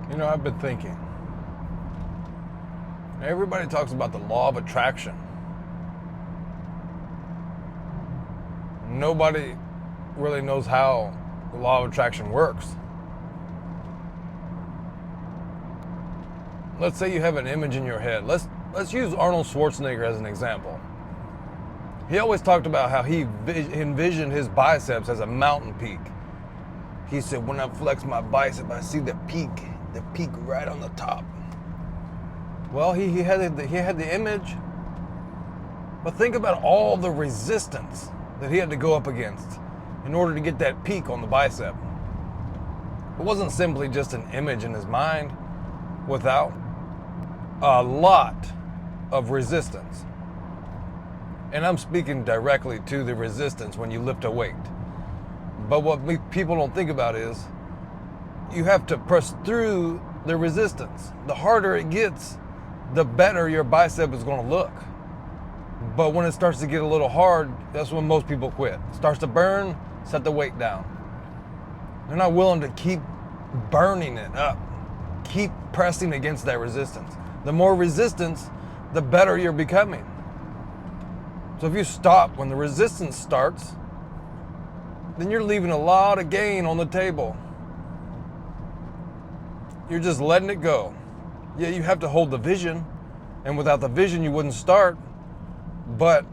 You know, I've been thinking. Everybody talks about the law of attraction. Nobody really knows how the law of attraction works. Let's say you have an image in your head. Let's use Arnold Schwarzenegger as an example. He always talked about how he envisioned his biceps as a mountain peak. He said, when I flex my bicep, I see the peak right on the top. Well, he had the image, but think about all the resistance that he had to go up against in order to get that peak on the bicep. It wasn't simply just an image in his mind without a lot of resistance. And I'm speaking directly to the resistance when you lift a weight. But what people don't think about is you have to press through the resistance. The harder it gets, the better your bicep is going to look. But when it starts to get a little hard, that's when most people quit. It starts to burn, set the weight down. They're not willing to keep burning it up. Keep pressing against that resistance. The more resistance, the better you're becoming. So if you stop when the resistance starts, then you're leaving a lot of gain on the table. You're just letting it go. Yeah, you have to hold the vision, and without the vision, you wouldn't start. But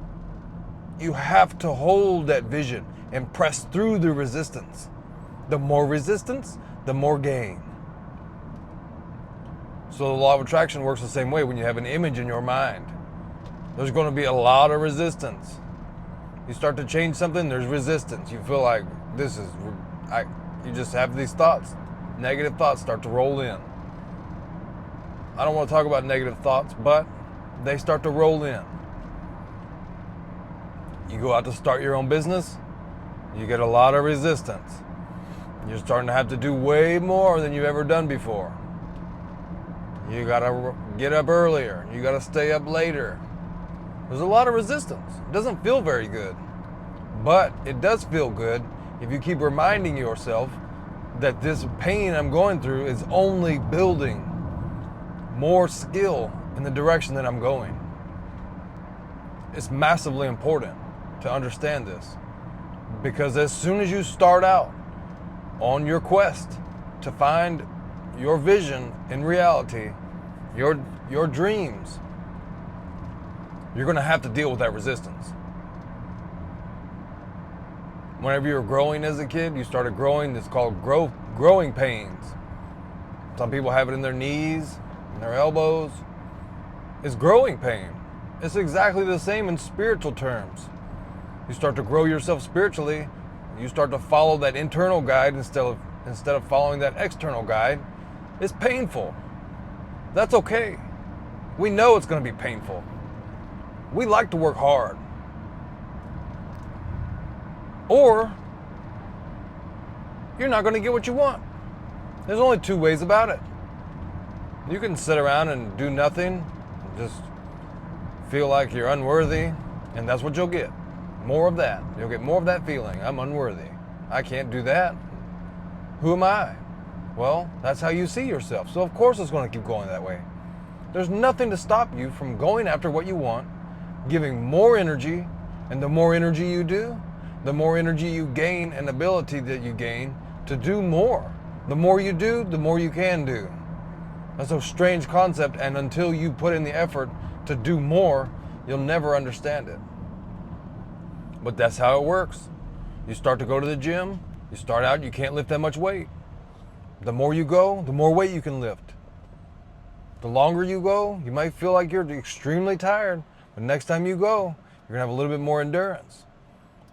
you have to hold that vision and press through the resistance. The more resistance, the more gain. So the law of attraction works the same way when you have an image in your mind. There's going to be a lot of resistance. You start to change something, there's resistance. You feel like you just have these thoughts. Negative thoughts start to roll in. I don't want to talk about negative thoughts, but they start to roll in. You go out to start your own business, you get a lot of resistance. You're starting to have to do way more than you've ever done before. You gotta get up earlier, you gotta stay up later. There's a lot of resistance. It doesn't feel very good, but it does feel good if you keep reminding yourself that this pain I'm going through is only building more skill in the direction that I'm going. It's massively important to understand this, because as soon as you start out on your quest to find your vision in reality, your dreams, you're going to have to deal with that resistance. Whenever you're growing as a kid, you started growing, it's called growing pains. Some people have it in their knees, in their elbows. It's growing pain. It's exactly the same in spiritual terms. You start to grow yourself spiritually, you start to follow that internal guide instead of following that external guide. It's painful. That's okay. We know it's going to be painful. We like to work hard. Or you're not going to get what you want. There's only two ways about it. You can sit around and do nothing, and just feel like you're unworthy, and that's what you'll get. More of that. You'll get more of that feeling. I'm unworthy. I can't do that. Who am I? Well, that's how you see yourself. So of course it's going to keep going that way. There's nothing to stop you from going after what you want, giving more energy, and the more energy you do, the more energy you gain and ability that you gain to do more. The more you do, the more you can do. That's a strange concept, and until you put in the effort to do more, you'll never understand it. But that's how it works. You start to go to the gym, you start out, you can't lift that much weight. The more you go, the more weight you can lift. The longer you go, you might feel like you're extremely tired, but next time you go, you're gonna have a little bit more endurance.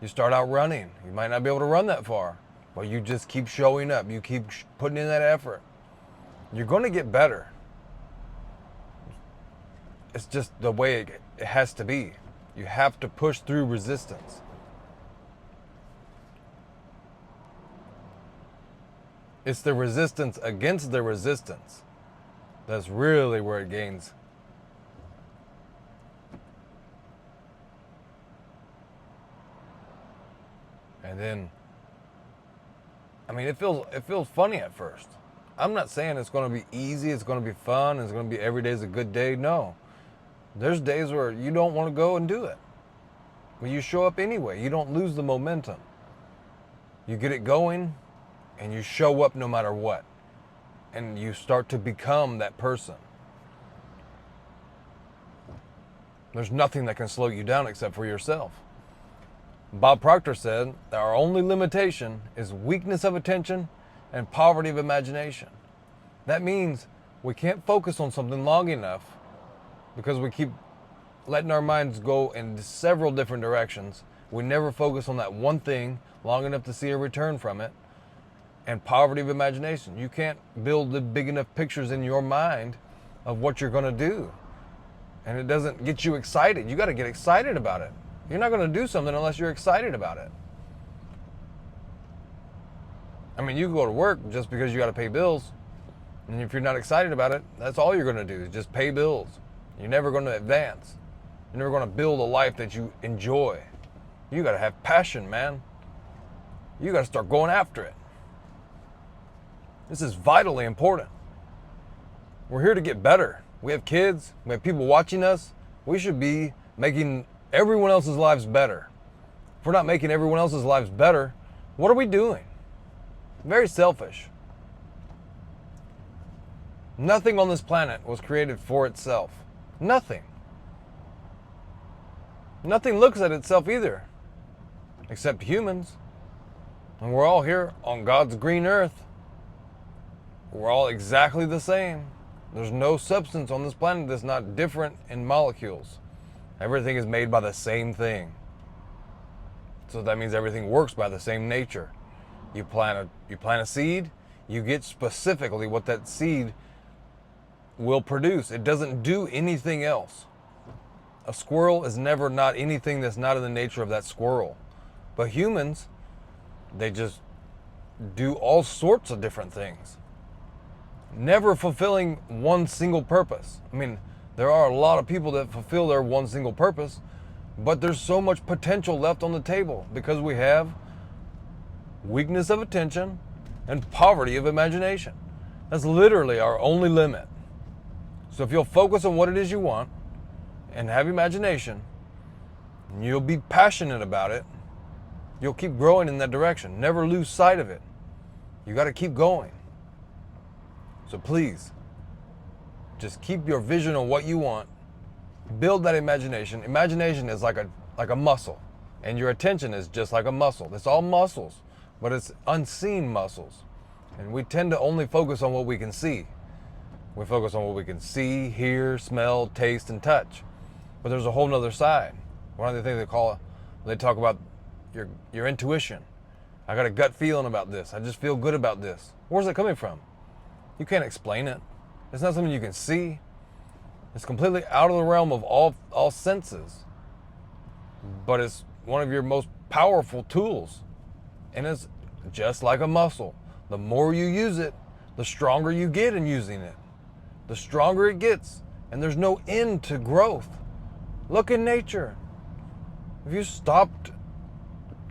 You start out running, you might not be able to run that far, but you just keep showing up, you keep putting in that effort. You're gonna get better. It's just the way it has to be. You have to push through resistance. It's the resistance against the resistance that's really where it gains. And then, I mean, it feels funny at first. I'm not saying it's going to be easy, it's going to be fun, it's going to be every day is a good day. No. There's days where you don't want to go and do it. But you show up anyway. You don't lose the momentum. You get it going and you show up no matter what. And you start to become that person. There's nothing that can slow you down except for yourself. Bob Proctor said that our only limitation is weakness of attention and poverty of imagination. That means we can't focus on something long enough because we keep letting our minds go in several different directions. We never focus on that one thing long enough to see a return from it. And poverty of imagination. You can't build the big enough pictures in your mind of what you're going to do. And it doesn't get you excited. You got to get excited about it. You're not going to do something unless you're excited about it. I mean, you can go to work just because you got to pay bills. And if you're not excited about it, that's all you're going to do is just pay bills. You're never going to advance. You're never going to build a life that you enjoy. You got to have passion, man. You got to start going after it. This is vitally important. We're here to get better. We have kids. We have people watching us. We should be making everyone else's lives better. If we're not making everyone else's lives better, what are we doing? Very selfish. Nothing on this planet was created for itself. Nothing. Nothing looks at itself either, except humans. And we're all here on God's green earth. We're all exactly the same. There's no substance on this planet that's not different in molecules. Everything is made by the same thing. So that means everything works by the same nature. You plant a seed, you get specifically what that seed will produce. It doesn't do anything else. A squirrel is never not anything that's not in the nature of that squirrel. But humans, they just do all sorts of different things. Never fulfilling one single purpose. I mean, there are a lot of people that fulfill their one single purpose, but there's so much potential left on the table because we have weakness of attention and poverty of imagination. That's literally our only limit. So if you'll focus on what it is you want and have imagination, and you'll be passionate about it, you'll keep growing in that direction. Never lose sight of it. You got to keep going. So please, just keep your vision on what you want. Build that imagination. Imagination is like a muscle, and your attention is just like a muscle. It's all muscles, but it's unseen muscles. And we tend to only focus on what we can see. We focus on what we can see, hear, smell, taste, and touch. But there's a whole nother side. One of the things they talk about your intuition. I got a gut feeling about this. I just feel good about this. Where's it coming from? You can't explain it. It's not something you can see. It's completely out of the realm of all senses. But it's one of your most powerful tools. And it's just like a muscle. The more you use it, the stronger you get in using it. The stronger it gets. And there's no end to growth. Look in nature. If you stopped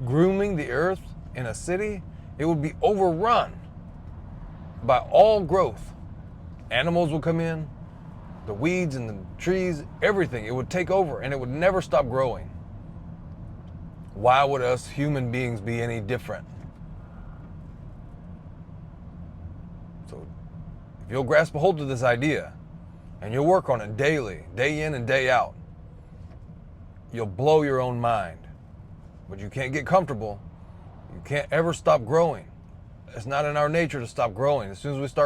grooming the earth in a city, it would be overrun by all growth. Animals would come in, the weeds and the trees, everything. It would take over and it would never stop growing. Why would us human beings be any different? So if you'll grasp a hold of this idea and you'll work on it daily, day in and day out, you'll blow your own mind. But you can't get comfortable. You can't ever stop growing. It's not in our nature to stop growing. As soon as we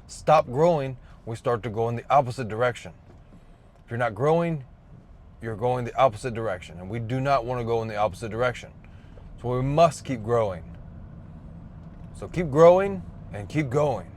stop growing, we start to go in the opposite direction. If you're not growing, you're going the opposite direction. And we do not want to go in the opposite direction. So we must keep growing. So keep growing and keep going.